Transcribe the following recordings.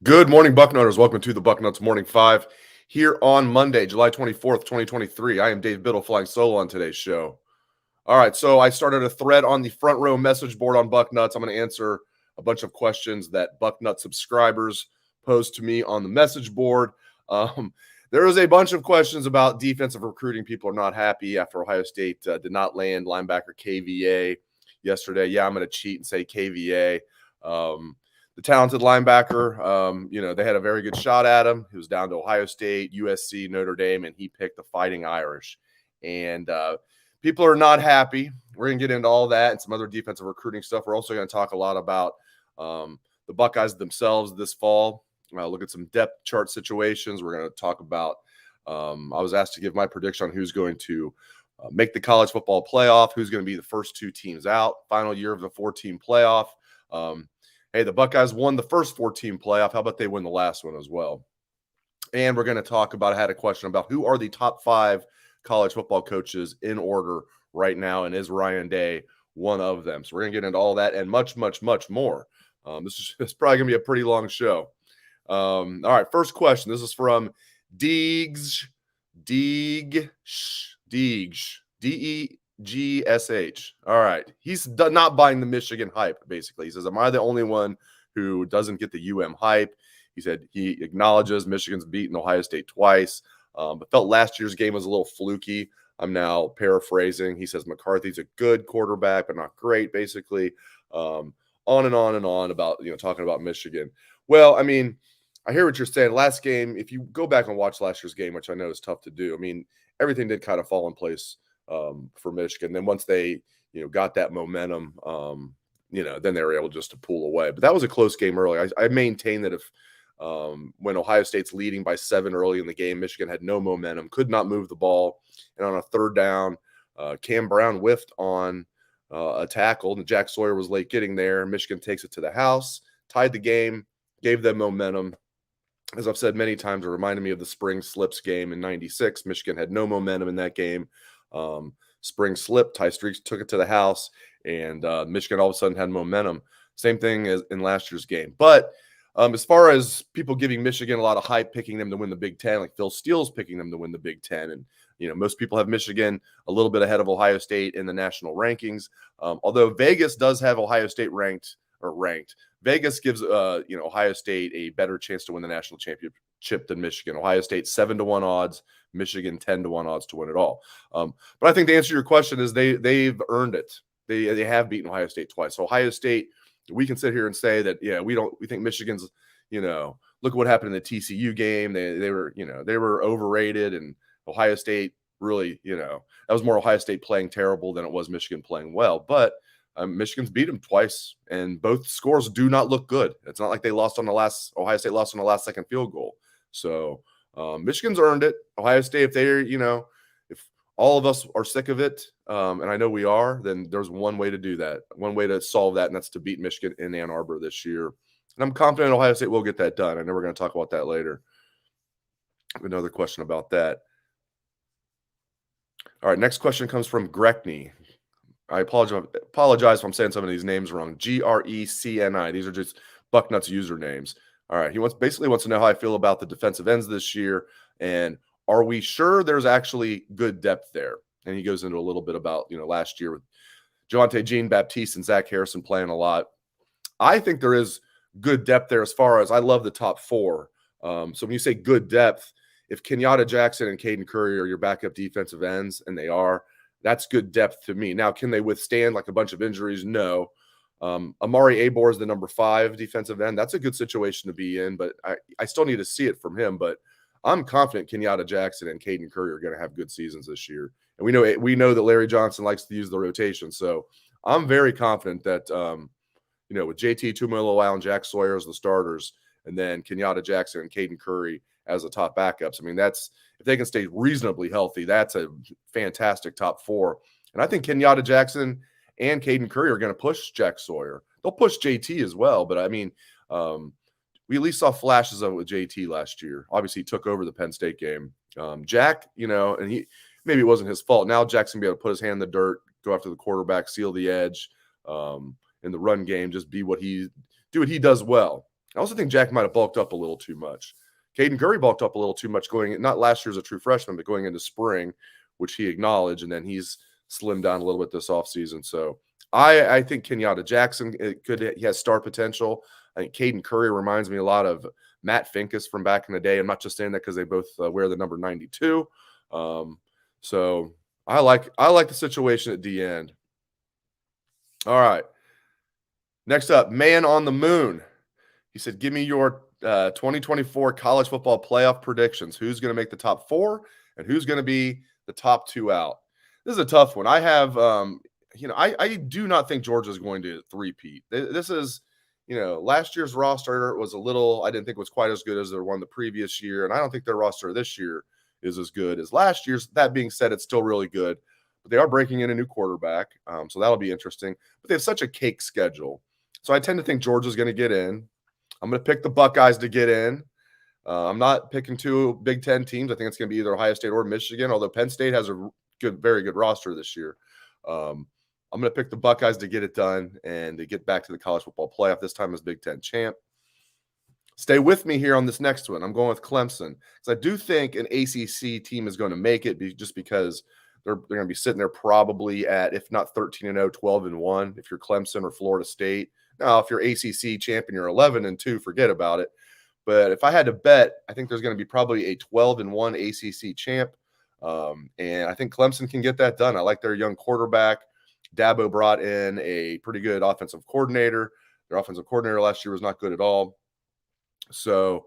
Good morning, Bucknutters. Welcome to the Bucknuts Morning 5 here on Monday, July 24th, 2023. I am Dave Biddle flying solo on today's show. All right, so I started a thread on the front row message board on Bucknuts. I'm going to answer a bunch of questions that Bucknuts subscribers posed to me on the message board. There was a bunch of questions about defensive recruiting. People are not happy after Ohio State did not land linebacker KVA yesterday. Yeah, I'm going to cheat and say KVA. The talented linebacker, they had a very good shot at him. He was down to Ohio State, USC, Notre Dame, and he picked the Fighting Irish. And people are not happy. We're going to get into all that and some other defensive recruiting stuff. We're also going to talk a lot about the Buckeyes themselves this fall. Look at some depth chart situations. We're going to talk about I was asked to give my prediction on who's going to make the college football playoff, who's going to be the first two teams out, final year of the 4-team playoff. Hey, the Buckeyes won the first 4-team playoff. How about they win the last one as well? And we're going to talk about, I had a question about who are the top 5 college football coaches in order right now, and is Ryan Day one of them? So we're going to get into all that and much, much, much more. This is probably going to be a pretty long show. All right, first question. This is from Deegs, D-E-G-S-H. All right. He's not buying the Michigan hype, basically. He says, am I the only one who doesn't get the UM hype? He said he acknowledges Michigan's beaten Ohio State twice, but felt last year's game was a little fluky. I'm now paraphrasing. He says McCarthy's a good quarterback, but not great, basically. On and on and on about, talking about Michigan. Well, I mean, I hear what you're saying. Last game, if you go back and watch last year's game, which I know is tough to do, I mean, everything did kind of fall in place for Michigan. Then once they, got that momentum, then they were able just to pull away. But that was a close game early. I maintain that if when Ohio State's leading by 7 early in the game, Michigan had no momentum, could not move the ball. And on a third down, Cam Brown whiffed on a tackle, and Jack Sawyer was late getting there. Michigan takes it to the house, tied the game, gave them momentum. As I've said many times, it reminded me of the spring slips game in '96. Michigan had no momentum in that game. Spring slip, Ty Streaks took it to the house, and Michigan all of a sudden had momentum. Same thing as in last year's game. But as far as people giving Michigan a lot of hype, picking them to win the Big Ten, like Phil Steele's picking them to win the Big Ten, and most people have Michigan a little bit ahead of Ohio State in the national rankings. Although Vegas does have Ohio State ranked. Vegas gives Ohio State a better chance to win the national championship than Michigan. Ohio State 7-1 odds, Michigan 10-1 odds to win it all. But I think the answer to your question is they've earned it. They have beaten Ohio State twice. So Ohio State, we can sit here and say that we think Michigan's look at what happened in the TCU game. They were overrated, and Ohio State really that was more Ohio State playing terrible than it was Michigan playing well. But Michigan's beat them twice, and both scores do not look good. It's not like Ohio State lost on the last second field goal. So Michigan's earned it. Ohio State, if they're, if all of us are sick of it, and I know we are, then there's one way to do that, one way to solve that, and that's to beat Michigan in Ann Arbor this year. And I'm confident Ohio State will get that done. I know we're going to talk about that later. Another question about that. All right, next question comes from Greckney. I apologize if I'm saying some of these names wrong. Grecni. These are just Bucknuts usernames. All right. He basically wants to know how I feel about the defensive ends this year, and are we sure there's actually good depth there? And he goes into a little bit about last year with Javonte Jean-Baptiste and Zach Harrison playing a lot. I think there is good depth there as far as I love the top 4. So when you say good depth, if Kenyatta Jackson and Caden Curry are your backup defensive ends, and they are, that's good depth to me. Now, can they withstand like a bunch of injuries? No. Amari Abor is the number 5 defensive end. That's a good situation to be in, but I still need to see it from him. But I'm confident Kenyatta Jackson and Caden Curry are going to have good seasons this year. And we know that Larry Johnson likes to use the rotation. So I'm very confident that, with JT Tuimoloau and Jack Sawyer as the starters, and then Kenyatta Jackson and Caden Curry as the top backups. I mean, if they can stay reasonably healthy, that's a fantastic top 4. And I think Kenyatta Jackson and Caden Curry are going to push Jack Sawyer. They'll push JT as well. But I mean, we at least saw flashes of it with JT last year. Obviously, he took over the Penn State game. Jack, and maybe it wasn't his fault. Now Jack's going to be able to put his hand in the dirt, go after the quarterback, seal the edge in the run game, just do what he does well. I also think Jack might have bulked up a little too much. Caden Curry bulked up a little too much not last year as a true freshman, but going into spring, which he acknowledged, and then he's slimmed down a little bit this offseason. So I think Kenyatta Jackson he has star potential. I think Caden Curry reminds me a lot of Matt Finkus from back in the day. I'm not just saying that because they both wear the number 92. So I like the situation at the end. All right. Next up, Man on the Moon. He said, give me your 2024 college football playoff predictions. Who's going to make the top 4 and who's going to be the top 2 out? This is a tough one. I have, I do not think Georgia is going to three-peat. This is, last year's roster was I didn't think was quite as good as their one the previous year. And I don't think their roster this year is as good as last year's. That being said, it's still really good. But they are breaking in a new quarterback. So that'll be interesting. But they have such a cake schedule. So I tend to think Georgia's going to get in. I'm going to pick the Buckeyes to get in. I'm not picking 2 Big Ten teams. I think it's going to be either Ohio State or Michigan, although Penn State has a very good roster this year. I'm going to pick the Buckeyes to get it done and to get back to the college football playoff, this time as Big Ten champ. Stay with me here on this next one. I'm going with Clemson because I do think an ACC team is going to make it just because they're going to be sitting there probably at, if not 13-0, 12-1 if you're Clemson or Florida State. Now, if you're ACC champion, you're 11-2, forget about it. But if I had to bet, I think there's going to be probably a 12-1 ACC champ. And I think Clemson can get that done. I like their young quarterback. Dabo brought in a pretty good offensive coordinator. Their offensive coordinator last year was not good at all. So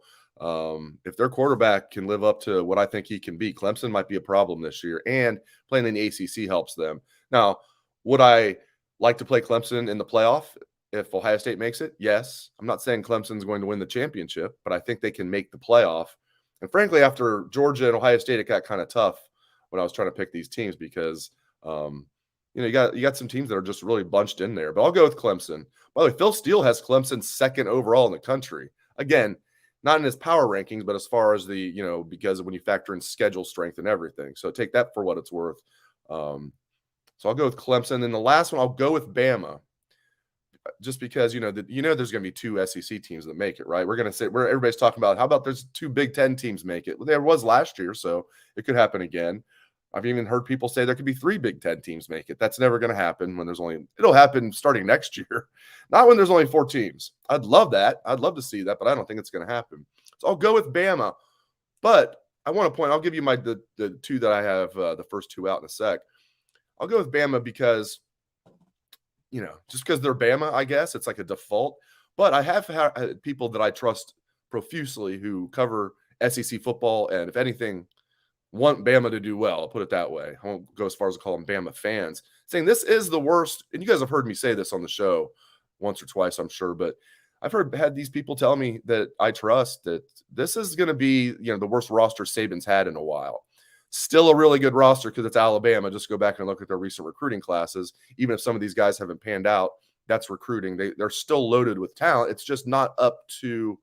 if their quarterback can live up to what I think he can be, Clemson might be a problem this year. And playing in the ACC helps them. Now, would I like to play Clemson in the playoff if Ohio State makes it? Yes. I'm not saying Clemson's going to win the championship, but I think they can make the playoff. And frankly, after Georgia and Ohio State, it got kind of tough when I was trying to pick these teams because, you got some teams that are just really bunched in there. But I'll go with Clemson. By the way, Phil Steele has Clemson second overall in the country. Again, not in his power rankings, but as far as because when you factor in schedule strength and everything. So take that for what it's worth. So I'll go with Clemson. And the last one, I'll go with Bama. Just because there's going to be 2 SEC teams that make it, right? We're going to say everybody's talking about how about there's 2 Big Ten teams make it. Well, there was last year, so it could happen again. I've even heard people say there could be 3 Big Ten teams make it. That's never going to happen when it'll happen starting next year, not when there's only 4 teams. I'd love that. I'd love to see that, but I don't think it's going to happen. So I'll go with Bama. But I want to point, I'll give you the 2 that I have, the first 2 out in a sec. I'll go with Bama because just because they're Bama, I guess it's like a default. But I have had people that I trust profusely who cover SEC football, and if anything, want Bama to do well. I'll put it that way. I won't go as far as to call them Bama fans, saying this is the worst. And you guys have heard me say this on the show once or twice, I'm sure. But I've had these people tell me that I trust that this is going to be the worst roster Saban's had in a while. Still a really good roster because it's Alabama. Just go back and look at their recent recruiting classes. Even if some of these guys haven't panned out, that's recruiting. They're still loaded with talent. It's just not up to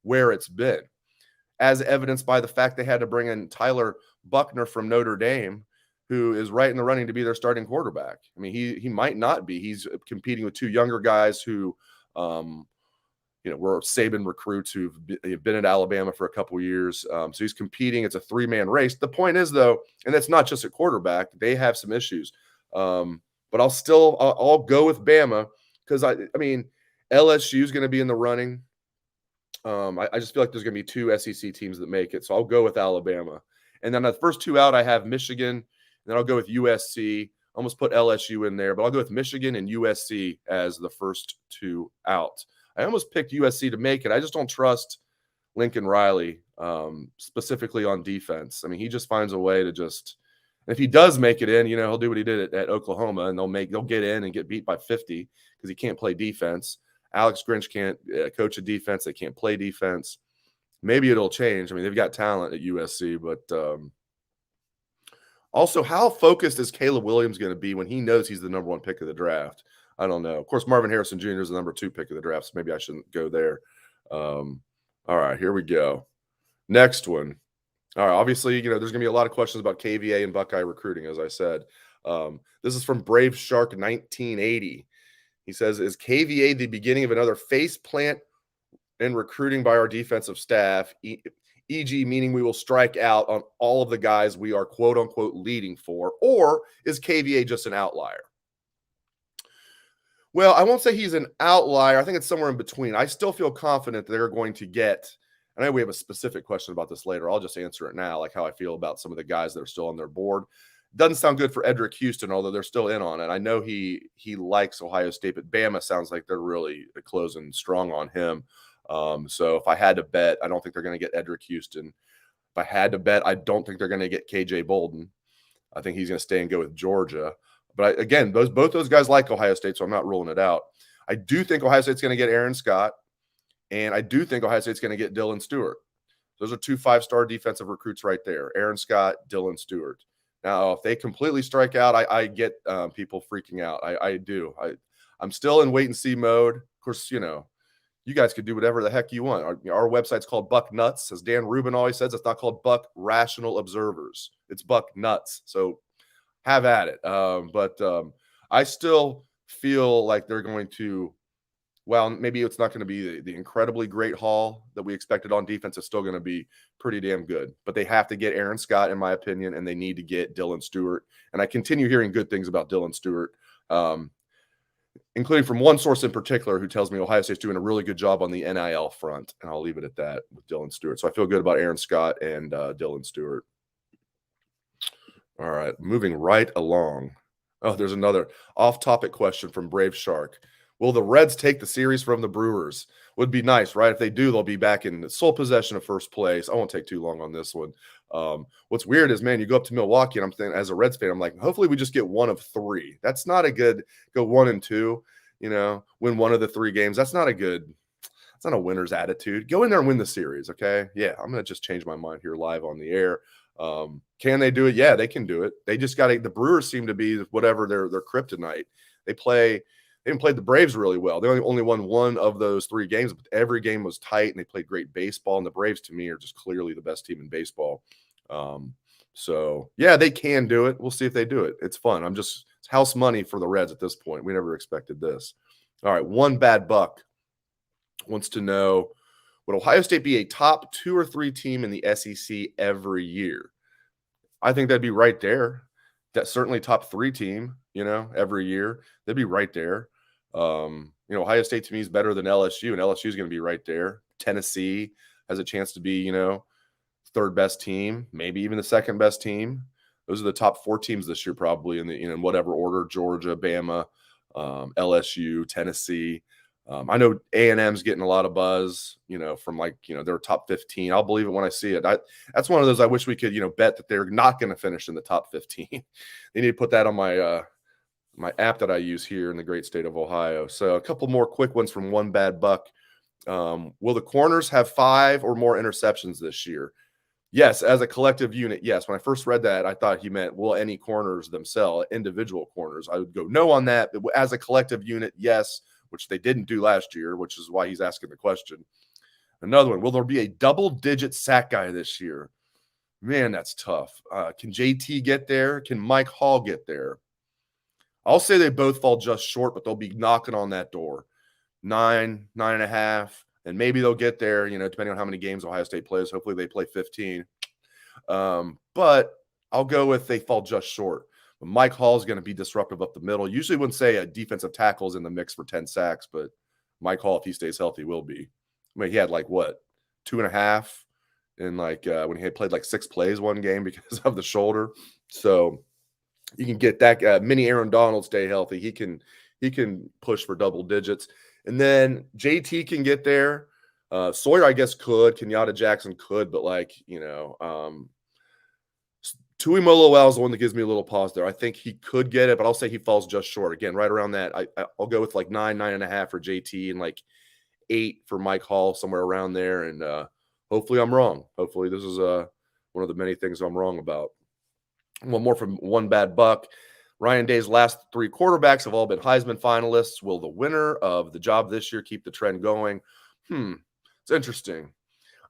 where it's been, as evidenced by the fact they had to bring in Tyler Buckner from Notre Dame, who is right in the running to be their starting quarterback. I mean, he might not be. He's competing with 2 younger guys who were Saban recruits who've been at Alabama for a couple of years. So he's competing. It's a 3-man race. The point is, though, and it's not just a quarterback. They have some issues. But I'll go with Bama because, I mean, LSU is going to be in the running. I just feel like there's going to be 2 SEC teams that make it. So I'll go with Alabama. And then the first 2 out, I have Michigan. And then I'll go with USC. Almost put LSU in there, but I'll go with Michigan and USC as the first 2 out. I almost picked USC to make it. I just don't trust Lincoln Riley, specifically on defense. I mean, he just finds a way to if he does make it in, he'll do what he did at Oklahoma, and they'll get in and get beat by 50 because he can't play defense. Alex Grinch can't coach a defense. They can't play defense. Maybe it'll change. I mean, they've got talent at USC, but also, how focused is Caleb Williams going to be when he knows he's the number 1 pick of the draft? I don't know. Of course, Marvin Harrison Jr. is the number 2 pick of the draft, so maybe I shouldn't go there. All right, here we go. Next one. All right, obviously, there's going to be a lot of questions about KVA and Buckeye recruiting, as I said. This is from Brave Shark 1980. He says, is KVA the beginning of another face plant in recruiting by our defensive staff, e.g., meaning we will strike out on all of the guys we are quote unquote leading for, or is KVA just an outlier? Well, I won't say he's an outlier. I think it's somewhere in between. I still feel confident they're going to get. I know we have a specific question about this later. I'll just answer it now, like how I feel about some of the guys that are still on their board. Doesn't sound good for Edric Houston, although they're still in on it. I know he likes Ohio State, but Bama sounds like they're really closing strong on him. So if I had to bet, I don't think they're going to get Edric Houston. If I had to bet, I don't think they're going to get KJ Bolden. I think he's going to stay and go with Georgia. But again, both those guys like Ohio State, so I'm not ruling it out. I do think Ohio State's going to get Aaron Scott, and I do think Ohio State's going to get Dylan Stewart. Those are 2 5-star defensive recruits right there, Aaron Scott, Dylan Stewart. Now, if they completely strike out, I get people freaking out. I do. I'm still in wait-and-see mode. Of course, you guys could do whatever the heck you want. Our website's called Bucknuts. As Dan Rubin always says, it's not called Buck Rational Observers. It's Bucknuts. So have at it. But I still feel like they're going to, well, maybe it's not going to be the incredibly great haul that we expected on defense. It's still going to be pretty damn good. But they have to get Aaron Scott, in my opinion, and they need to get Dylan Stewart. And I continue hearing good things about Dylan Stewart, including from one source in particular who tells me Ohio State's doing a really good job on the NIL front. And I'll leave it at that with Dylan Stewart. So I feel good about Aaron Scott and Dylan Stewart. All right, moving right along. Oh, there's another off-topic question from Brave Shark. Will the Reds take the series from the Brewers? Would be nice, right? If they do, they'll be back in sole possession of first place. I won't take too long on this one. What's weird is, man, you go up to Milwaukee, and I'm thinking, as a Reds fan, I'm like, hopefully we just get one of 3. That's not a good go 1-2, win one of the 3 games. That's not a winner's attitude. Go in there and win the series, okay? Yeah, I'm going to just change my mind here live on the air. Can they do it? Yeah, they can do it. They just got to. The Brewers seem to be whatever their kryptonite. They haven't played the Braves really well. They only won one of those 3 games, but every game was tight, and they played great baseball. And the Braves, to me, are just clearly the best team in baseball. So yeah, they can do it. We'll see if they do it. It's fun. It's house money for the Reds at this point. We never expected this. All right, One Bad Buck wants to know, would Ohio State be a top 2 or 3 team in the SEC every year? I think that'd be right there. That's certainly top 3 team, every year. They'd be right there. Ohio State to me is better than LSU, and LSU is going to be right there. Tennessee has a chance to be, 3rd best team, maybe even the 2nd best team. Those are the top 4 teams this year, probably in the, in whatever order: Georgia, Bama, LSU, Tennessee. I know A&M's getting a lot of buzz, from their top 15. I'll believe it when I see it. That's one of those I wish we could, bet that they're not going to finish in the top 15. They need to put that on my app that I use here in the great state of Ohio. So a couple more quick ones from One Bad Buck. Will the corners have 5 or more interceptions this year? Yes, as a collective unit, yes. When I first read that, I thought he meant, will any corners themselves, individual corners? I would go no on that. But as a collective unit, yes, which they didn't do last year, which is why he's asking the question. Another one, will there be a double-digit sack guy this year? Man, that's tough. Can JT get there? Can Mike Hall get there? I'll say they both fall just short, but they'll be knocking on that door. 9, 9.5, and maybe they'll get there, depending on how many games Ohio State plays. Hopefully they play 15. But I'll go with they fall just short. But Mike Hall is going to be disruptive up the middle. Usually wouldn't say a defensive tackle is in the mix for 10 sacks, but Mike Hall, if he stays healthy, will be. I mean, he had 2.5 in when he had played 6 plays one game because of the shoulder. So you can get that mini Aaron Donald stay healthy. He can push for double digits. And then JT can get there. Sawyer, I guess, could. Kenyatta Jackson could, but Tuimoloau is the one that gives me a little pause there. I think he could get it, but I'll say he falls just short. Again, right around that. I'll go with 9, 9.5 for JT and 8 for Mike Hall, somewhere around there. And hopefully I'm wrong. Hopefully this is one of the many things I'm wrong about. One more from One Bad Buck. Ryan Day's last 3 quarterbacks have all been Heisman finalists. Will the winner of the job this year keep the trend going? It's interesting.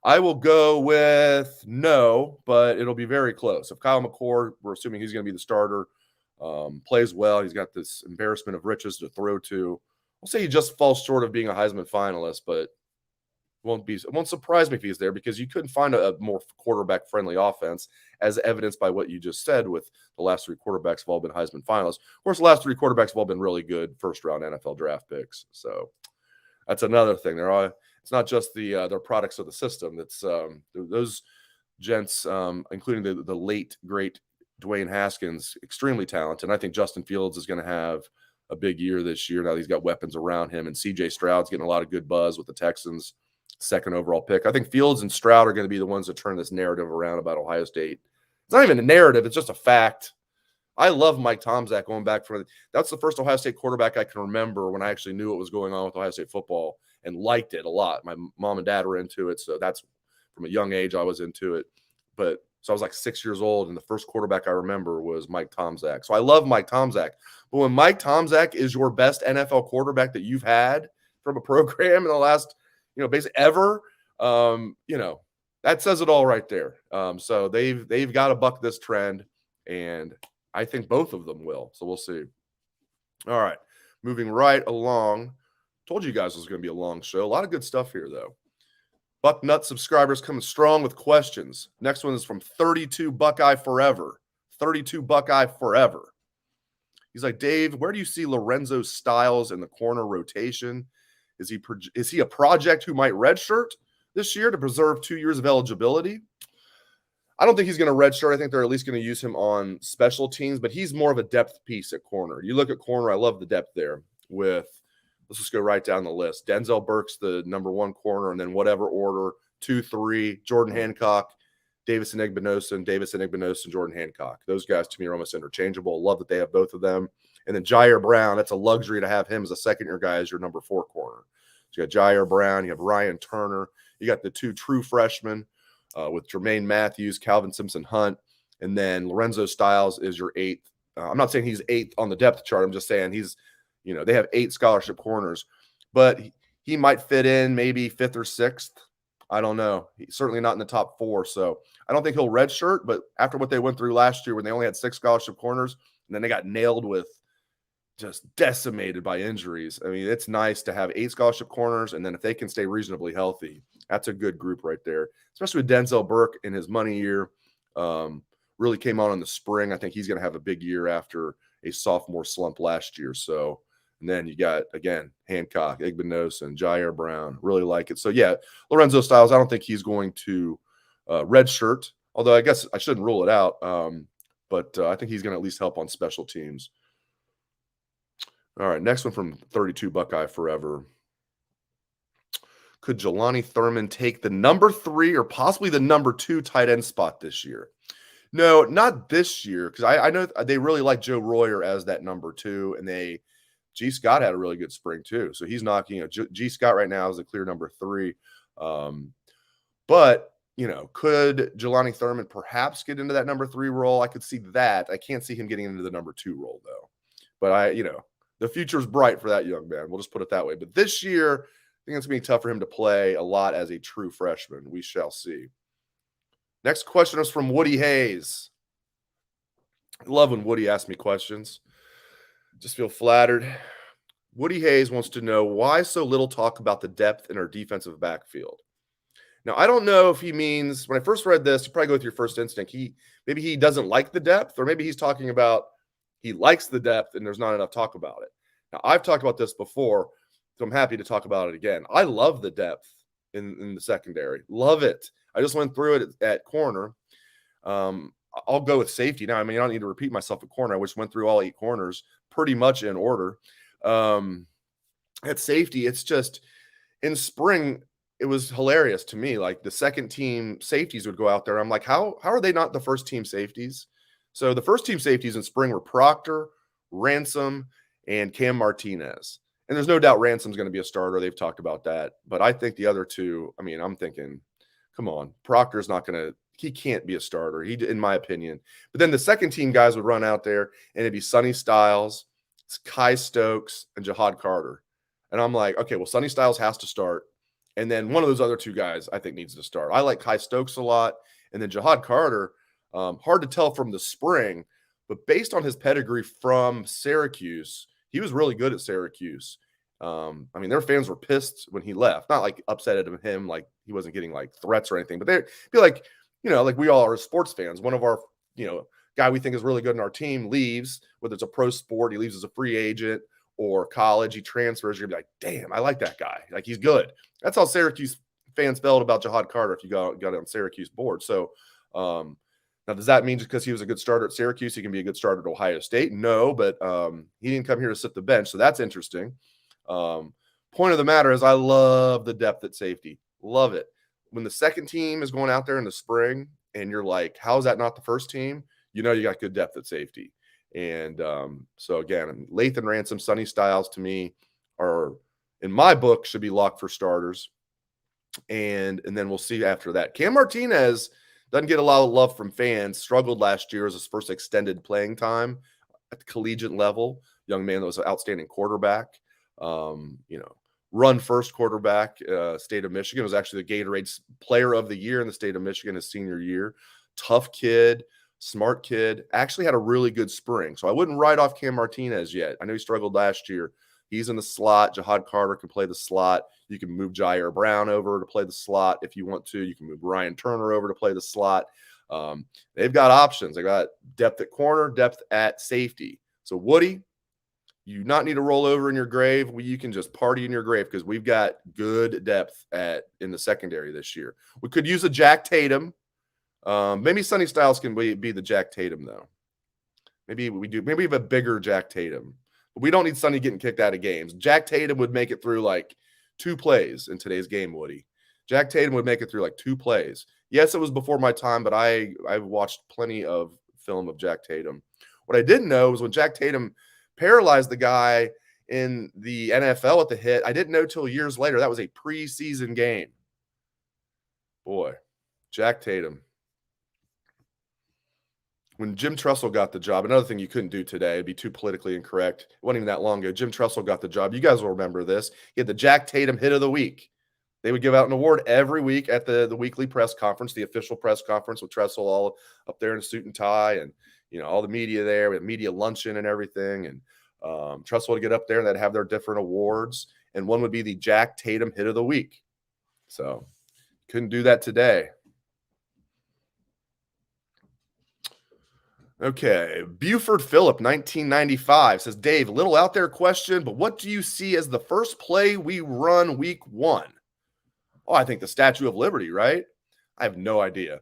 I will go with no, but it'll be very close. If Kyle McCord, we're assuming he's going to be the starter, plays well, he's got this embarrassment of riches to throw to. I'll say he just falls short of being a Heisman finalist, but it won't surprise me if he's there, because you couldn't find a more quarterback friendly offense, as evidenced by what you just said with the last 3 quarterbacks have all been Heisman finalists. Of course, the last 3 quarterbacks have all been really good first round NFL draft picks. So that's another thing. It's not just they're products of the system. It's those gents, including the late great Dwayne Haskins, extremely talented. And I think Justin Fields is going to have a big year this year. Now that he's got weapons around him, and CJ Stroud's getting a lot of good buzz with the Texans' 2nd overall pick. I think Fields and Stroud are going to be the ones that turn this narrative around about Ohio State. It's not even a narrative. It's just a fact. I love Mike Tomczak going back that's the first Ohio State quarterback I can remember when I actually knew what was going on with Ohio State football and liked it a lot. My mom and dad were into it, so that's from a young age I was into it. But so I was like 6 years old, and the first quarterback I remember was Mike Tomczak. So I love Mike Tomczak. But when Mike Tomczak is your best NFL quarterback that you've had from a program in the last, basically ever, that says it all right there. So they've got to buck this trend, and I think both of them will. So we'll see. All right, moving right along. Told you guys it was going to be a long show. A lot of good stuff here, though. Bucknuts subscribers coming strong with questions. Next one is from 32 Buckeye Forever. 32 Buckeye Forever. He's like, Dave, where do you see Lorenzo Styles in the corner rotation? Is he a project who might redshirt this year to preserve 2 years of eligibility? I don't think he's going to redshirt. I think they're at least going to use him on special teams, but he's more of a depth piece at corner. You look at corner, I love the depth there with, let's just go right down the list. Denzel Burke's the number 1 corner, and then whatever order, 2, 3, Jordan Hancock, Davison Igbinosun, Jordan Hancock. Those guys to me are almost interchangeable. Love that they have both of them. And then Jair Brown, that's a luxury to have him as a second-year guy as your number 4 corner. So you got Jair Brown, you have Ryan Turner, you got the 2 true freshmen with Jermaine Matthews, Calvin Simpson-Hunt, and then Lorenzo Styles is your 8th. I'm not saying he's 8th on the depth chart. I'm just saying they have 8 scholarship corners, but he might fit in maybe 5th or 6th. I don't know. He's certainly not in the top 4. So I don't think he'll redshirt, but after what they went through last year when they only had 6 scholarship corners and then they got nailed with just decimated by injuries. I mean, it's nice to have 8 scholarship corners, and then if they can stay reasonably healthy, that's a good group right there, especially with Denzel Burke in his money year. Really came on in the spring. I think he's going to have a big year after a sophomore slump last year. So, and then you got, again, Hancock, Igbinosun, Jair Brown. Really like it. So, yeah, Lorenzo Styles, I don't think he's going to redshirt, although I guess I shouldn't rule it out. But I think he's going to at least help on special teams. All right, next one from 32 Buckeye Forever. Could Jelani Thurman take the number 3 or possibly the number 2 tight end spot this year? No, not this year, because I know they really like Joe Royer as that number 2, and G. Scott had a really good spring too. So he's knocking, G. Scott right now is a clear number 3. But, could Jelani Thurman perhaps get into that number 3 role? I could see that. I can't see him getting into the number 2 role, though. But the future's bright for that young man. We'll just put it that way. But this year, I think it's going to be tough for him to play a lot as a true freshman. We shall see. Next question is from Woody Hayes. I love when Woody asks me questions. Just feel flattered. Woody Hayes wants to know why so little talk about the depth in our defensive backfield. Now, I don't know if he means, when I first read this, you probably go with your first instinct. Maybe he doesn't like the depth, or maybe he's talking about he likes the depth and there's not enough talk about it. Now, I've talked about this before, so I'm happy to talk about it again. I love the depth in the secondary. Love it. I just went through it at corner. I'll go with safety now. I mean, I don't need to repeat myself at corner. I just went through all 8 corners pretty much in order. At safety, it's just in spring, it was hilarious to me. Like the second team safeties would go out there. I'm like, how are they not the first team safeties? So the first team safeties in spring were Proctor, Ransom, and Cam Martinez. And there's no doubt Ransom's going to be a starter. They've talked about that. But I think the other 2, I mean, I'm thinking, come on, Proctor's not going to – he can't be a starter, in my opinion. But then the second team guys would run out there, and it'd be Sonny Styles, Kai Stokes, and Jihad Carter. And I'm like, okay, well, Sonny Styles has to start. And then one of those other 2 guys I think needs to start. I like Kai Stokes a lot. And then Jihad Carter, hard to tell from the spring, but based on his pedigree from Syracuse, he was really good at Syracuse. I mean, their fans were pissed when he left, not like upset at him, like he wasn't getting like threats or anything, but they feel like, like we all are sports fans. One of our, guy we think is really good in our team leaves, whether it's a pro sport, he leaves as a free agent, or college, he transfers. You're gonna be like, damn, I like that guy. Like he's good. That's how Syracuse fans felt about Jahad Carter if you got it on Syracuse board. So now, does that mean just because he was a good starter at Syracuse, he can be a good starter at Ohio State? No, but he didn't come here to sit the bench, so that's interesting. Point of the matter is I love the depth at safety. Love it. When the second team is going out there in the spring and you're like, how is that not the first team? You got good depth at safety. And so, again, Lathan Ransom, Sonny Styles, to me, are, in my book, should be locked for starters. And then we'll see after that. Cam Martinez doesn't get a lot of love from fans. Struggled last year as his first extended playing time at the collegiate level. Young man that was an outstanding quarterback. Run first quarterback, state of Michigan. Was actually the Gatorade Player of the Year in the state of Michigan his senior year. Tough kid, smart kid. Actually had a really good spring. So I wouldn't write off Cam Martinez yet. I know he struggled last year. He's in the slot. Jahad Carter can play the slot. You can move Jair Brown over to play the slot if you want to. You can move Ryan Turner over to play the slot. They've got options. They got depth at corner, depth at safety. So Woody, you not need to roll over in your grave. You can just party in your grave because we've got good depth in the secondary this year. We could use a Jack Tatum. Maybe Sonny Styles can be the Jack Tatum, though. Maybe we do. Maybe we have a bigger Jack Tatum. But we don't need Sonny getting kicked out of games. Jack Tatum would make it through like 2 plays in today's game, Woody. Jack Tatum would make it through like 2 plays. Yes, it was before my time, but I've watched plenty of film of Jack Tatum. What I didn't know was when Jack Tatum paralyzed the guy in the NFL at the hit, I didn't know till years later that was a preseason game. Boy, Jack Tatum. When Jim Tressel got the job, another thing you couldn't do today, it'd be too politically incorrect. It wasn't even that long ago. Jim Tressel got the job. You guys will remember this. He had the Jack Tatum Hit of the Week. They would give out an award every week at the weekly press conference, the official press conference with Tressel all up there in a suit and tie and, all the media there. We had media luncheon and everything. And Tressel would get up there and they'd have their different awards. And one would be the Jack Tatum Hit of the Week. So couldn't do that today. Okay, Buford Phillip, 1995, says, Dave, little out there question, but what do you see as the first play we run week 1? Oh, I think the Statue of Liberty, right? I have no idea.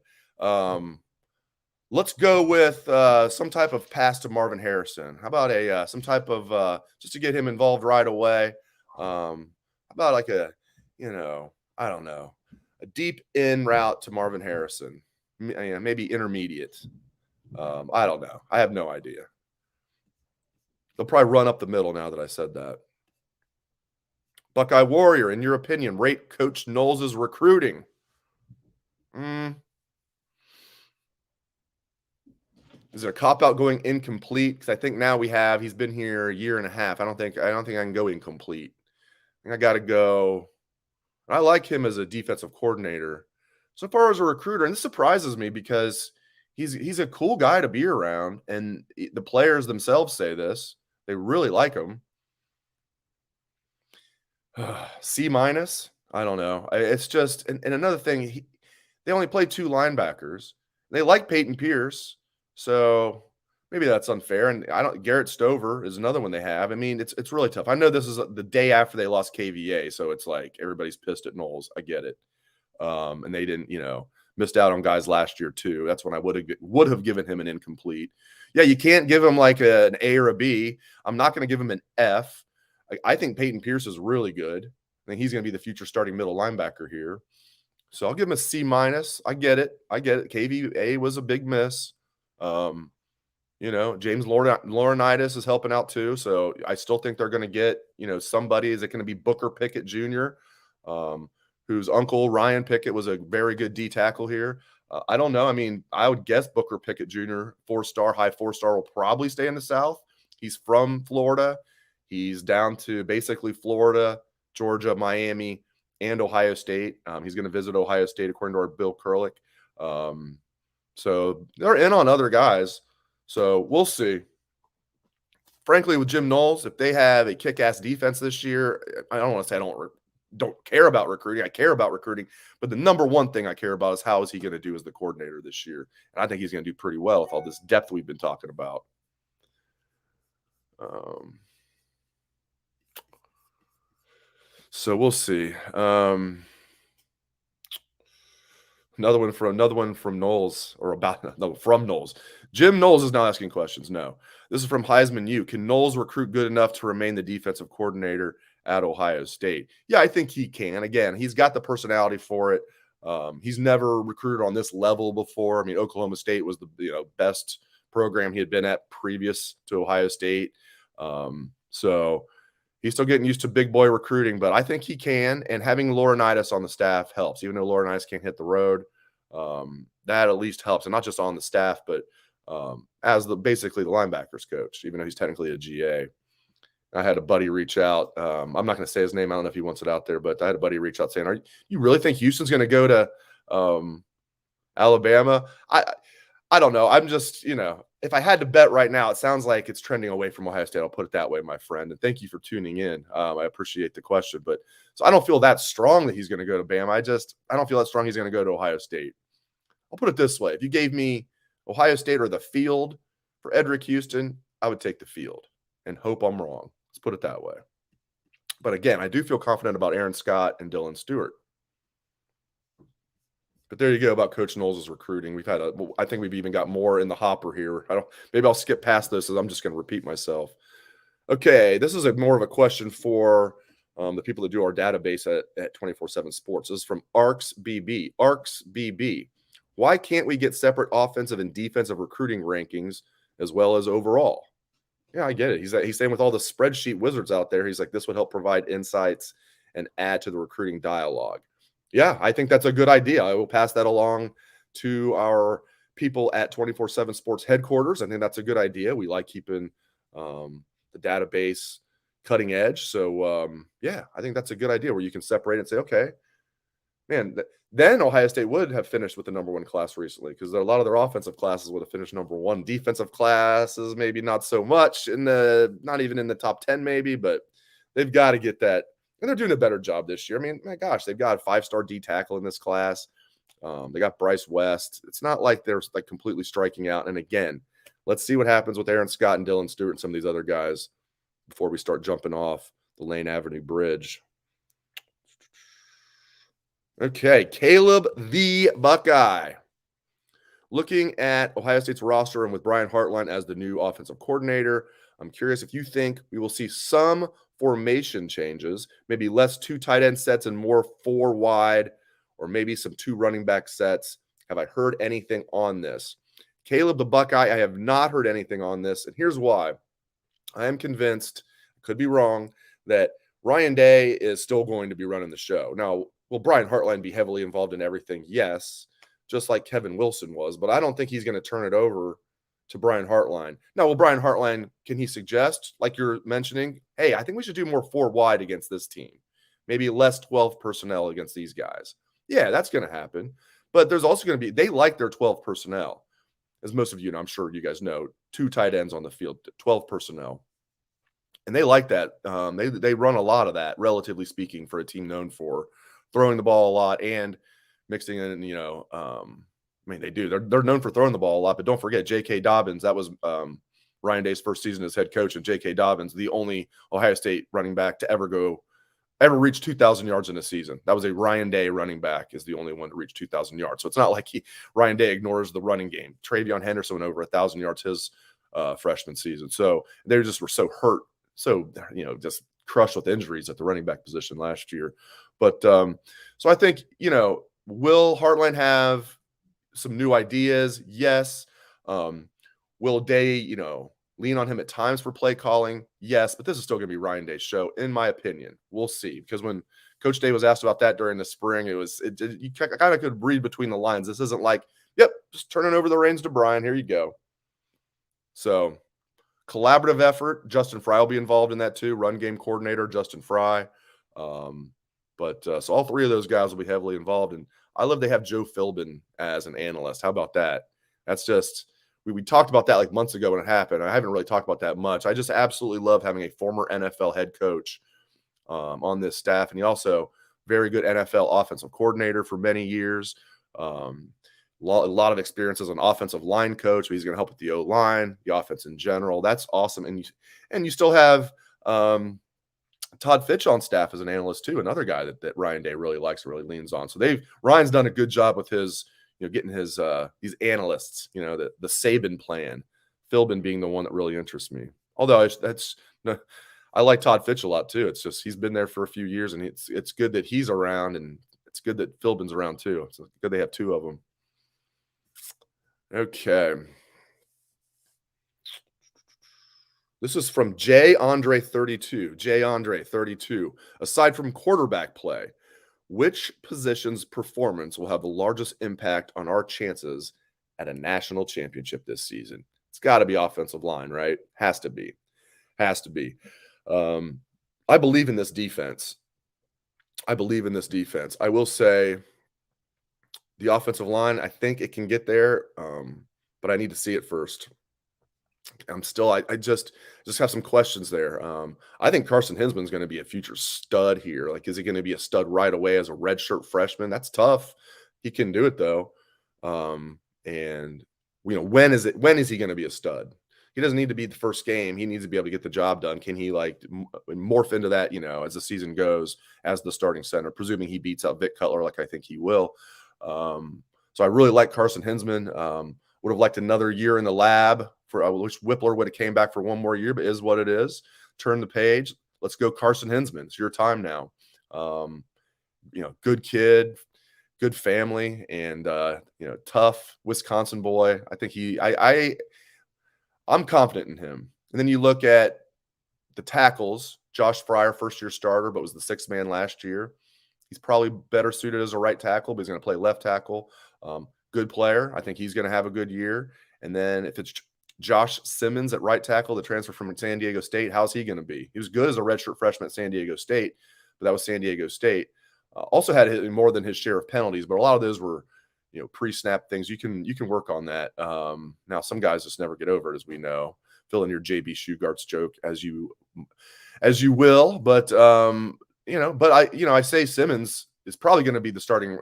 Let's go with some type of pass to Marvin Harrison. How about some type of just to get him involved right away? How about like I don't know, a deep in route to Marvin Harrison, maybe intermediate. I don't know. I have no idea. They'll probably run up the middle now that I said that. Buckeye Warrior, in your opinion, rate Coach Knowles' recruiting. Is it a cop-out going incomplete? Because I think now he's been here a year and a half. I don't think I can go incomplete. I think I got to go. I like him as a defensive coordinator. So far as a recruiter, and this surprises me because he's a cool guy to be around, and the players themselves say this. They really like him. C-. I don't know. It's just, and another thing, they only play 2 linebackers. They like Peyton Pierce, so maybe that's unfair. And Garrett Stover is another one they have. I mean, it's really tough. I know this is the day after they lost KVA, so it's like everybody's pissed at Knowles. I get it. And they didn't, missed out on guys last year too. That's when I would have given him an incomplete. Yeah, you can't give him like an A or a B. I'm not going to give him an F. I think Peyton Pierce is really good. I think he's going to be the future starting middle linebacker here. So I'll give him a C-. I get it. KVA was a big miss. James Laurinaitis is helping out too. So I still think they're going to get, somebody. Is it going to be Booker Pickett Jr., whose uncle Ryan Pickett was a very good D tackle here? I don't know. I mean, I would guess Booker Pickett Jr., 4-star, high 4-star, will probably stay in the South. He's from Florida. He's down to basically Florida, Georgia, Miami, and Ohio State. He's going to visit Ohio State, according to our Bill Kurlick. So they're in on other guys. So we'll see. frankly, with Jim Knowles, if they have a kick-ass defense this year, I don't want to say I don't care about recruiting. I care about recruiting, but the number one thing I care about is how is he going to do as the coordinator this year, and I think he's going to do pretty well with all this depth we've been talking about. So we'll see. Another one from Knowles, or about no, from Knowles. Jim Knowles is not asking questions. No, this is from Heisman U. Can Knowles recruit good enough to remain the defensive coordinator at Ohio State? Yeah, I think he can. Again, he's got the personality for it. He's never recruited on this level before. I mean, Oklahoma State was the best program he had been at previous to Ohio State. So he's still getting used to big boy recruiting, but I think he can. And having Laurinaitis on the staff helps, even though Laurinaitis can't hit the road. That at least helps, and not just on the staff, but as basically the linebackers coach, even though he's technically a GA. I had a buddy reach out. I'm not going to say his name. I don't know if he wants it out there, but I had a buddy reach out saying, "Are you really think Houston's going to go to Alabama?" I don't know. I'm just, if I had to bet right now, it sounds like it's trending away from Ohio State. I'll put it that way, my friend. And thank you for tuning in. I appreciate the question. But so I don't feel that strong that he's going to go to Bama. I don't feel that strong he's going to go to Ohio State. I'll put it this way. If you gave me Ohio State or the field for Edric Houston, I would take the field and hope I'm wrong. Let's put it that way. But again, I do feel confident about Aaron Scott and Dylan Stewart. But there you go about Coach Knowles' recruiting. I think we've even got more in the hopper here. Maybe I'll skip past this as I'm just going to repeat myself. Okay, this is more of a question for the people that do our database at 24/7 Sports. This is from Arcs BB. Arcs BB. Why can't we get separate offensive and defensive recruiting rankings as well as overall? Yeah, I get it. He's saying with all the spreadsheet wizards out there, he's like, this would help provide insights and add to the recruiting dialogue. Yeah, I think that's a good idea. I will pass that along to our people at 24/7 Sports headquarters. I think that's a good idea. We like keeping the database cutting edge. So, yeah, I think that's a good idea where you can separate and say, okay, man, then Ohio State would have finished with the number one class recently because a lot of their offensive classes would have finished number one. Defensive classes, maybe not so much not even in the top 10 maybe, but they've got to get that. And they're doing a better job this year. I mean, my gosh, they've got a 5-star D tackle in this class. They got Bryce West. It's not like they're like completely striking out. And again, let's see what happens with Aaron Scott and Dylan Stewart and some of these other guys before we start jumping off the Lane Avenue Bridge. Okay, Caleb the Buckeye. Looking at Ohio State's roster and with Brian Hartline as the new offensive coordinator, I'm curious if you think we will see some formation changes, maybe less 2 tight end sets and more 4 wide, or maybe some 2 running back sets. Have I heard anything on this? Caleb the Buckeye, I have not heard anything on this, and here's why. I am convinced, could be wrong, that Ryan Day is still going to be running the show. Now, will Brian Hartline be heavily involved in everything? Yes, just like Kevin Wilson was, but I don't think he's going to turn it over to Brian Hartline. Now, will Brian Hartline, can he suggest, like you're mentioning, hey, I think we should do more 4 wide against this team, maybe less 12 personnel against these guys? Yeah, that's going to happen. But there's also going to be, they like their 12 personnel. As most of you know, I'm sure you guys know, 2 tight ends on the field, 12 personnel. And they like that. They run a lot of that, relatively speaking, for a team known for throwing the ball a lot and mixing in, I mean, they do. They're known for throwing the ball a lot, but don't forget J.K. Dobbins. That was Ryan Day's first season as head coach, and J.K. Dobbins, the only Ohio State running back to ever reach 2,000 yards in a season. That was a Ryan Day running back, is the only one to reach 2,000 yards. So it's not like Ryan Day ignores the running game. Travion Henderson went over 1,000 yards his freshman season. So they were so hurt, so just crushed with injuries at the running back position last year. But so I think will Hartline have some new ideas? Yes. Will Day, lean on him at times for play calling? Yes, but this is still going to be Ryan Day's show, in my opinion. We'll see. Because when Coach Day was asked about that during the spring, you kind of could read between the lines. This isn't like, yep, just turning over the reins to Brian. Here you go. So collaborative effort. Justin Fry will be involved in that too. Run game coordinator, Justin Fry. So all 3 of those guys will be heavily involved. And I love they have Joe Philbin as an analyst. How about that? That's just we talked about that like months ago when it happened. I haven't really talked about that much. I just absolutely love having a former NFL head coach on this staff, and he also very good NFL offensive coordinator for many years. A lot of experience as an offensive line coach. But he's going to help with the O-line, the offense in general. That's awesome. And you still have Todd Fitch on staff as an analyst too, another guy that Ryan Day really likes and really leans on. So Ryan's done a good job with his, getting his these analysts, the Saban plan. Philbin being the one that really interests me. Although I like Todd Fitch a lot too. It's just he's been there for a few years, and it's good that he's around, and it's good that Philbin's around too. It's good they have two of them. Okay. This is from J. Andre 32. J. Andre 32. Aside from quarterback play, which position's performance will have the largest impact on our chances at a national championship this season? It's got to be offensive line, right? Has to be. Has to be. I believe in this defense. I will say the offensive line, I think it can get there, but I need to see it first. I just have some questions there. I think Carson Hinsman's going to be a future stud here. Like, is he going to be a stud right away as a redshirt freshman? That's tough. He can do it though. And when is he going to be a stud? He doesn't need to be the first game. He needs to be able to get the job done. Can he morph into that, as the season goes as the starting center, presuming he beats out Vic Cutler like I think he will. So I really like Carson Hinsman. Would have liked another year in the lab. I wish Whippler would have came back for one more year, but is what it is. Turn the page. Let's go Carson Hinsman. It's your time now. Good kid, good family, and tough Wisconsin boy. I think I'm confident in him. And then you look at the tackles. Josh Fryer, first-year starter, but was the sixth man last year. He's probably better suited as a right tackle, but he's going to play left tackle. Good player. I think he's going to have a good year. And then if it's Josh Simmons at right tackle, the transfer from San Diego State, how's he going to be? He was good as a redshirt freshman at San Diego State, but that was San Diego State. Also had more than his share of penalties, but a lot of those were, pre-snap things. You can work on that. Now some guys just never get over it, as we know. Fill in your JB Shugarts joke as you will, but I say Simmons is probably going to be the starting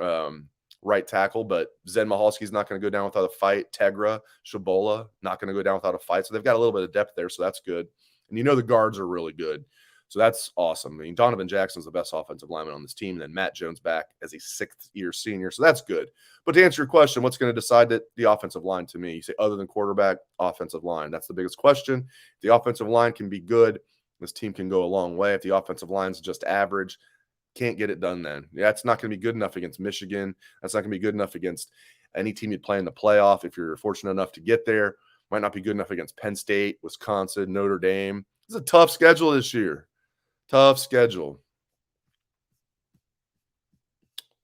right tackle, but Zen Mahalski's not going to go down without a fight. Tegra, Shabola, not going to go down without a fight. So they've got a little bit of depth there, so that's good. And the guards are really good. So that's awesome. I mean, Donovan Jackson's the best offensive lineman on this team, and then Matt Jones back as a sixth-year senior. So that's good. But to answer your question, what's going to decide that? The offensive line to me. You say other than quarterback, offensive line. That's the biggest question. If the offensive line can be good, this team can go a long way. If the offensive line's just average, can't get it done then. That's not going to be good enough against Michigan. That's not going to be good enough against any team you play in the playoff if you're fortunate enough to get there. Might not be good enough against Penn State, Wisconsin, Notre Dame. It's a tough schedule this year. Tough schedule.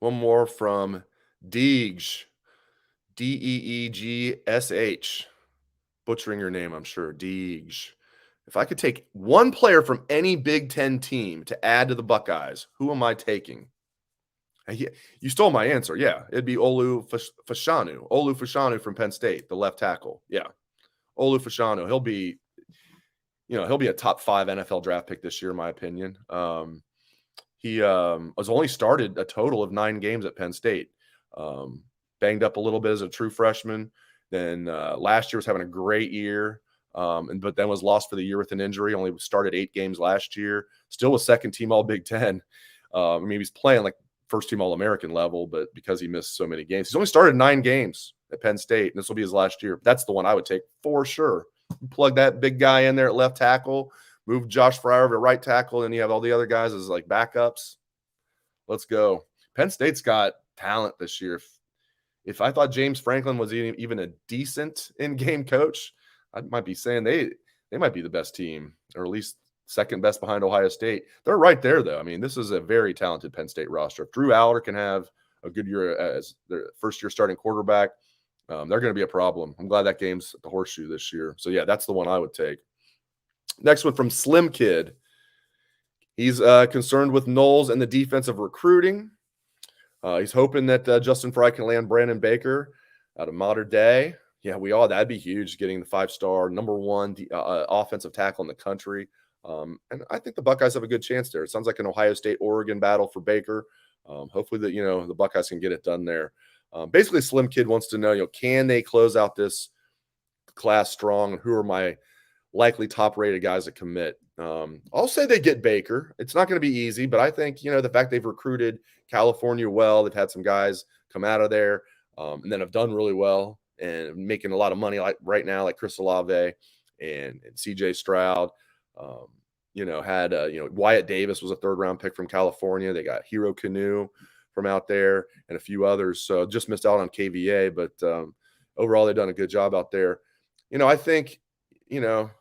One more from Deegsh. Deegsh. Butchering your name, I'm sure. Deegsh. If I could take one player from any Big Ten team to add to the Buckeyes, who am I taking? You stole my answer. Yeah, it'd be Olu Fashanu. Olu Fashanu from Penn State, the left tackle. Yeah, Olu Fashanu. He'll be a top 5 NFL draft pick this year, in my opinion. He was only started a total of 9 games at Penn State. Banged up a little bit as a true freshman. Then last year was having a great year. But then was lost for the year with an injury. Only started 8 games last year. Still was second team All Big Ten. He's playing like first team All American level, but because he missed so many games, he's only started 9 games at Penn State, and this will be his last year. That's the one I would take for sure. Plug that big guy in there at left tackle. Move Josh Fryer over to right tackle, and you have all the other guys as like backups. Let's go. Penn State's got talent this year. If I thought James Franklin was even a decent in-game coach, I might be saying they might be the best team, or at least second best behind Ohio State. They're right there, though. I mean, this is a very talented Penn State roster. If Drew Aller can have a good year as their first-year starting quarterback, they're going to be a problem. I'm glad that game's at the Horseshoe this year. So, yeah, that's the one I would take. Next one from Slim Kid. He's concerned with Knowles and the defensive recruiting. He's hoping that Justin Fry can land Brandon Baker out of Modern Day. Yeah, that'd be huge getting the 5-star number 1 offensive tackle in the country. And I think the Buckeyes have a good chance there. It sounds like an Ohio State Oregon battle for Baker. Hopefully that the Buckeyes can get it done there. Basically, Slim Kid wants to know, can they close out this class strong? And who are my likely top-rated guys that commit? I'll say they get Baker. It's not going to be easy, but I think the fact they've recruited California well, they've had some guys come out of there, and then have done really well and making a lot of money like right now, like Chris Olave and CJ Stroud. Had Wyatt Davis was a 3rd-round pick from California. They got Hero Canoe from out there and a few others. So just missed out on KVA, but overall they've done a good job out there. I think they're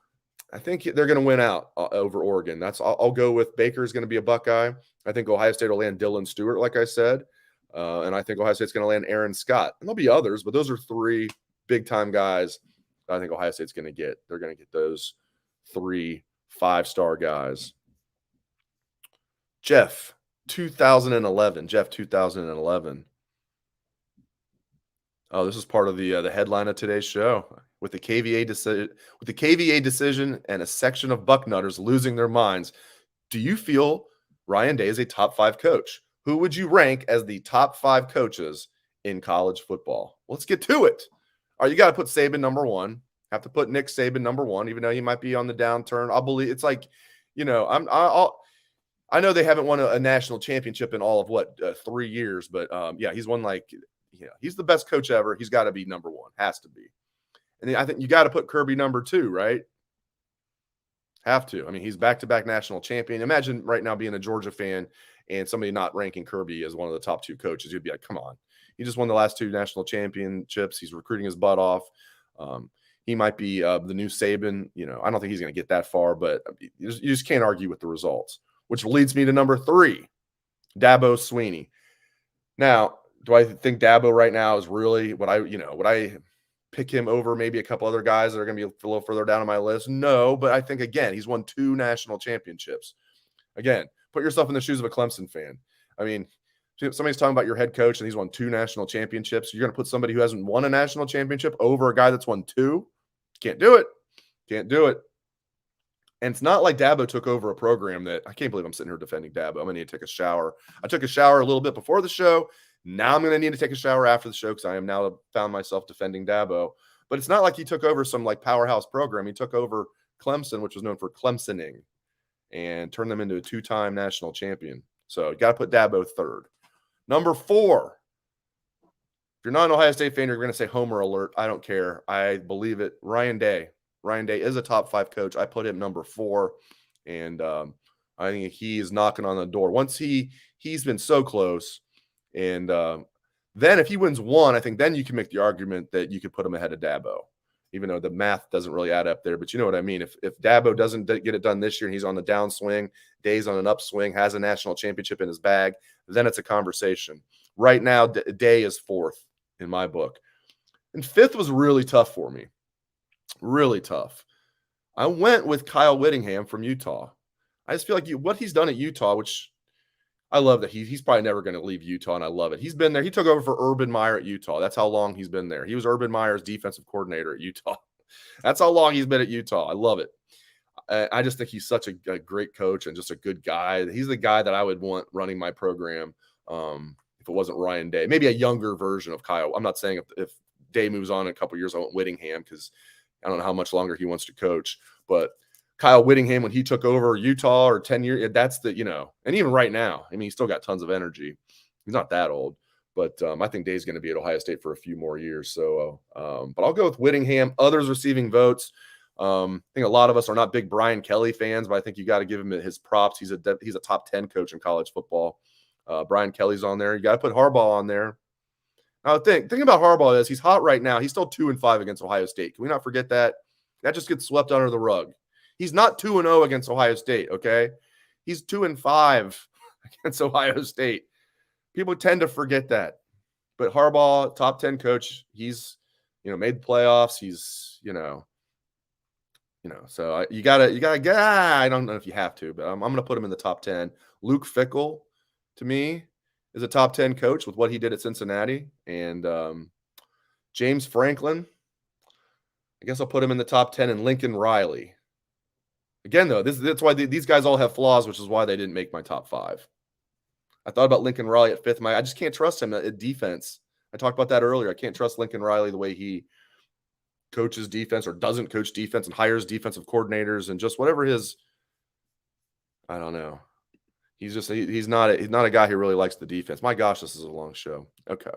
going to win out over Oregon. I'll go with Baker's going to be a Buckeye. I think Ohio State will land Dylan Stewart, like I said. And I think Ohio State's going to land Aaron Scott. And there'll be others, but those are 3 big-time guys I think Ohio State's going to get. They're going to get those 3 5-star guys. Jeff 2011. Oh, this is part of the headline of today's show. With the KVA decision and a section of Bucknutters losing their minds, do you feel Ryan Day is a top 5 coach? Who would you rank as the top 5 coaches in college football? Let's get to it. All right, you got to put Saban number 1. Have to put Nick Saban number 1, even though he might be on the downturn. I'll believe it's like, I know they haven't won a national championship in all of 3 years, but yeah, he's won he's the best coach ever. He's got to be number 1, has to be. And I think you got to put Kirby number 2, right? Have to. I mean, he's back-to-back national champion. Imagine right now being a Georgia fan and somebody not ranking Kirby as one of the top 2 coaches. You'd be like, come on. He just won the last 2 national championships. He's recruiting his butt off. He might be the new Saban. I don't think he's going to get that far, but you just can't argue with the results, which leads me to number 3, Dabo Swinney. Now, do I think Dabo right now is really would I pick him over maybe a couple other guys that are going to be a little further down on my list? No, but I think, again, he's won 2 national championships. Again, put yourself in the shoes of a Clemson fan. I mean, somebody's talking about your head coach and he's won 2 national championships. You're going to put somebody who hasn't won a national championship over a guy that's won 2? Can't do it. Can't do it. And it's not like Dabo took over a program that I can't believe I'm sitting here defending Dabo. I'm going to need to take a shower. I took a shower a little bit before the show. Now I'm going to need to take a shower after the show because I am now found myself defending Dabo. But it's not like he took over some powerhouse program. He took over Clemson, which was known for Clemsoning, and turned them into a 2-time national champion. So you got to put Dabo 3rd. Number 4. If you're not an Ohio State fan, you're going to say Homer alert. I don't care. I believe it. Ryan Day. Ryan Day is a top 5 coach. I put him number 4, and I think he is knocking on the door. Once he's been so close, and then if he wins 1, I think then you can make the argument that you could put him ahead of Dabo, even though the math doesn't really add up there. But you know what I mean. If Dabo doesn't get it done this year and he's on the downswing, Day's on an upswing, has a national championship in his bag, then it's a conversation. Right now, Day is 4th in my book. And 5th was really tough for me. Really tough. I went with Kyle Whittingham from Utah. I just feel like what he's done at Utah, which I love that he's probably never going to leave Utah, and I love it. He's been there. He took over for Urban Meyer at Utah. That's how long he's been there. He was Urban Meyer's defensive coordinator at Utah. That's how long he's been at Utah. I love it. I just think he's such a great coach and just a good guy. He's the guy that I would want running my program if it wasn't Ryan Day. Maybe a younger version of Kyle. I'm not saying if Day moves on in a couple of years, I want Whittingham because I don't know how much longer he wants to coach. But Kyle Whittingham, when he took over Utah or 10 years, that's and even right now, I mean, he's still got tons of energy. He's not that old. But I think Day's going to be at Ohio State for a few more years. So, but I'll go with Whittingham. Others receiving votes. I think a lot of us are not big Brian Kelly fans, but I think you got to give him his props. He's a top 10 coach in college football. Brian Kelly's on there. You got to put Harbaugh on there. Now, the thing about Harbaugh is he's hot right now. He's still 2-5 against Ohio State. Can we not forget that? That just gets swept under the rug. He's not 2-0 against Ohio State, okay? He's 2-5 against Ohio State. People tend to forget that. But Harbaugh, top 10 coach, he's, made the playoffs. He's, so you gotta get, I don't know if you have to, but I'm going to put him in the top 10. Luke Fickell, to me, is a top 10 coach with what he did at Cincinnati. And James Franklin, I guess I'll put him in the top 10 and Lincoln Riley. Again, though, that's why these guys all have flaws, which is why they didn't make my top 5. I thought about Lincoln Riley at 5th. I just can't trust him at defense. I talked about that earlier. I can't trust Lincoln Riley the way he coaches defense or doesn't coach defense and hires defensive coordinators and just whatever his, I don't know. He's not a guy who really likes the defense. My gosh, this is a long show. Okay.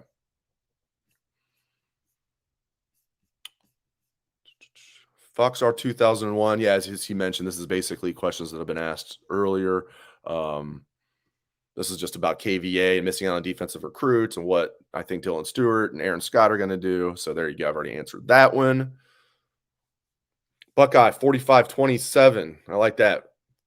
Foxar 2001. Yeah, as he mentioned, this is basically questions that have been asked earlier. This is just about KVA and missing out on defensive recruits and what I think Dylan Stewart and Aaron Scott are going to do. So there you go. I've already answered that one. Buckeye 45-27. I like that.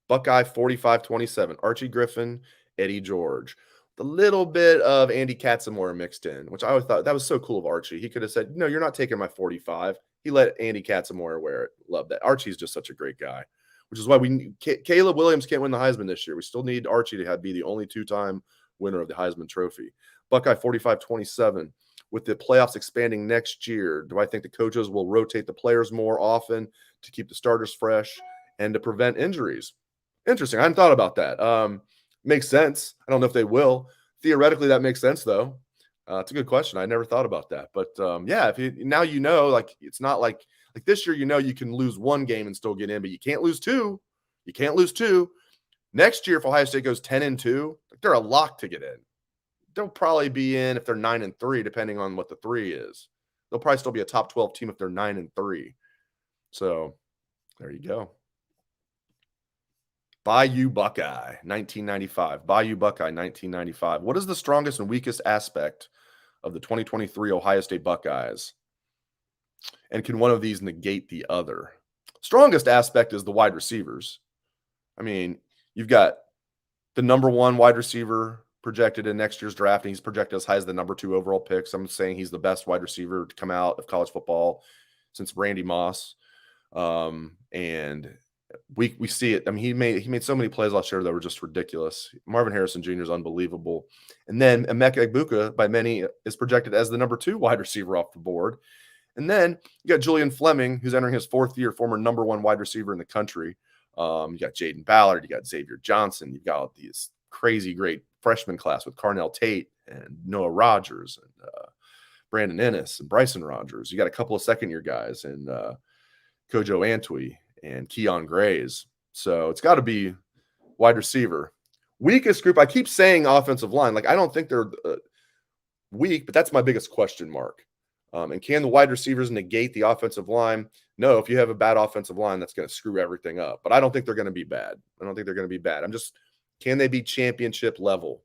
Buckeye 45-27. Archie Griffin, Eddie George. The little bit of Andy Katzenmoyer mixed in, which I always thought that was so cool of Archie. He could have said, no, you're not taking my 45. He let Andy Katzenmoyer wear it. Love that. Archie's just such a great guy, which is why Caleb Williams can't win the Heisman this year. We still need Archie to be the only 2-time winner of the Heisman Trophy. Buckeye 45-27. With the playoffs expanding next year, do I think the coaches will rotate the players more often to keep the starters fresh and to prevent injuries? Interesting. I hadn't thought about that. Makes sense. I don't know if they will. Theoretically, that makes sense, though. It's a good question. I never thought about that. But, yeah, now you know, like it's not like this year, you can lose 1 game and still get in, but you can't lose 2. You can't lose 2. Next year, if Ohio State goes 10-2, they're a lock to get in. They'll probably be in if they're 9-3, depending on what the 3 is. They'll probably still be a top 12 team if they're 9-3. So there you go. Bayou Buckeye, 1995. Bayou Buckeye, 1995. What is the strongest and weakest aspect of the 2023 Ohio State Buckeyes? And can one of these negate the other? Strongest aspect is the wide receivers. I mean, you've got the number 1 wide receiver projected in next year's draft, and he's projected as high as the number 2 overall pick. So I'm saying he's the best wide receiver to come out of college football since Randy Moss. And we see it. I mean, he made so many plays last year that were just ridiculous. Marvin Harrison Jr. is unbelievable. And then Emeka Egbuka, by many, is projected as the number 2 wide receiver off the board. And then you got Julian Fleming, who's entering his 4th year, former number 1 wide receiver in the country. You got Jaden Ballard, you got Xavier Johnson, you've got these crazy great freshman class with Carnell Tate and Noah Rogers and Brandon Ennis and Bryson Rogers. You got a couple of second-year guys and Kojo Antwi and Keon Grays. So it's got to be wide receiver. Weakest group, I keep saying offensive line. Like, I don't think they're weak, but that's my biggest question mark. And can the wide receivers negate the offensive line? No, if you have a bad offensive line, that's going to screw everything up. But I don't think they're going to be bad. Can they be championship level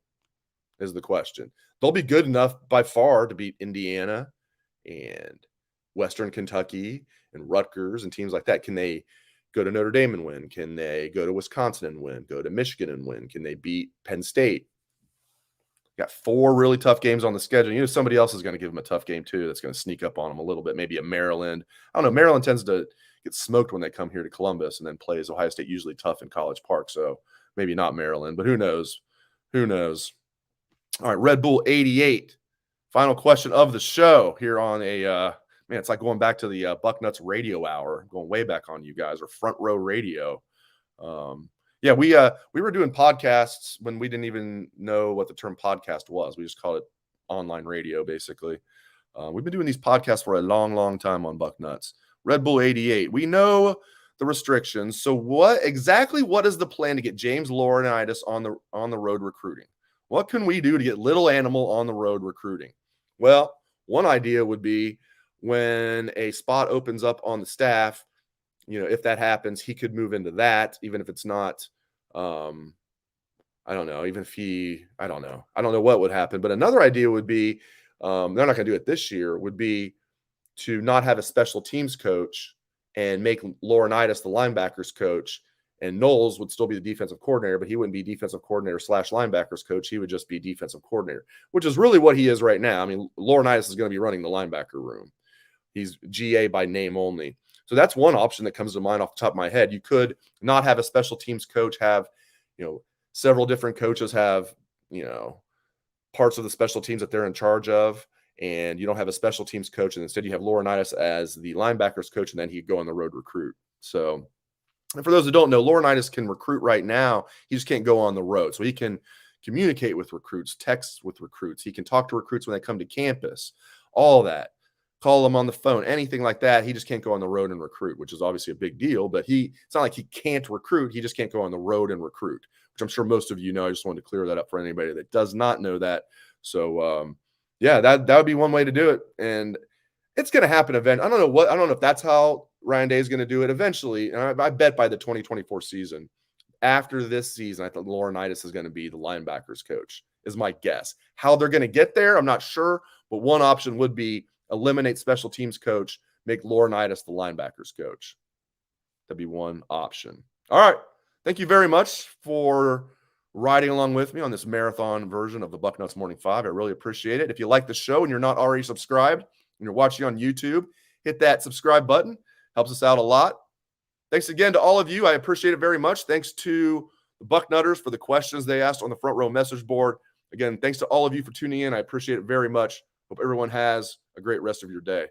is the question. They'll be good enough by far to beat Indiana and Western Kentucky and Rutgers and teams like that. Can they go to Notre Dame and win? Can they go to Wisconsin and win? Go to Michigan and win? Can they beat Penn State? Got 4 really tough games on the schedule. You know, somebody else is going to give them a tough game too. That's going to sneak up on them a little bit. Maybe a Maryland. I don't know. Maryland tends to get smoked when they come here to Columbus and then plays Ohio State usually tough in College Park. So maybe not Maryland, but who knows? Who knows? All right, Red Bull 88. Final question of the show here on a man. It's like going back to the Bucknuts Radio Hour, going way back on you guys, or Front Row Radio. Yeah, we were doing podcasts when we didn't even know what the term podcast was. We just called it online radio, basically. We've been doing these podcasts for a long, long time on Bucknuts. Red Bull 88. We know the restrictions. So what is the plan to get James Laurinaitis on the road recruiting? What can we do to get Little Animal on the road recruiting? Well, one idea would be when a spot opens up on the staff, you know, if that happens, he could move into that, even if it's not, I don't know, I don't know what would happen. But another idea would be, they're not going to do it this year, would be to not have a special teams coach and make Laurinaitis the linebackers coach, and Knowles would still be the defensive coordinator, but he wouldn't be defensive coordinator / linebackers coach. He would just be defensive coordinator, which is really what he is right now. I mean, Laurinaitis is going to be running the linebacker room. He's GA by name only. So that's one option that comes to mind off the top of my head. You could not have a special teams coach, have, you know, several different coaches have, you know, parts of the special teams that they're in charge of, and you don't have a special teams coach, and instead you have Laurinaitis as the linebackers coach, and then he'd go on the road recruit. So, and for those who don't know, Laurinaitis can recruit right now. He just can't go on the road. So he can communicate with recruits, text with recruits. He can talk to recruits when they come to campus, all that. Call them on the phone, anything like that. He just can't go on the road and recruit, which is obviously a big deal. But it's not like he can't recruit. He just can't go on the road and recruit, which I'm sure most of you know. I just wanted to clear that up for anybody that does not know that. So, yeah, that would be one way to do it. And it's going to happen eventually. I don't know if that's how Ryan Day is going to do it eventually. And I bet by the 2024 season, after this season, I thought Laurinaitis is going to be the linebackers coach, is my guess. How they're going to get there, I'm not sure. But one option would be eliminate special teams coach, make Laurinaitis the linebackers coach. That'd be one option. All right. Thank you very much for riding along with me on this marathon version of the Bucknuts Morning 5. I really appreciate it. If you like the show and you're not already subscribed and you're watching on YouTube, hit that subscribe button. Helps us out a lot. Thanks again to all of you. I appreciate it very much. Thanks to the Bucknutters for the questions they asked on the front row message board. Again, thanks to all of you for tuning in. I appreciate it very much. Hope everyone has a great rest of your day.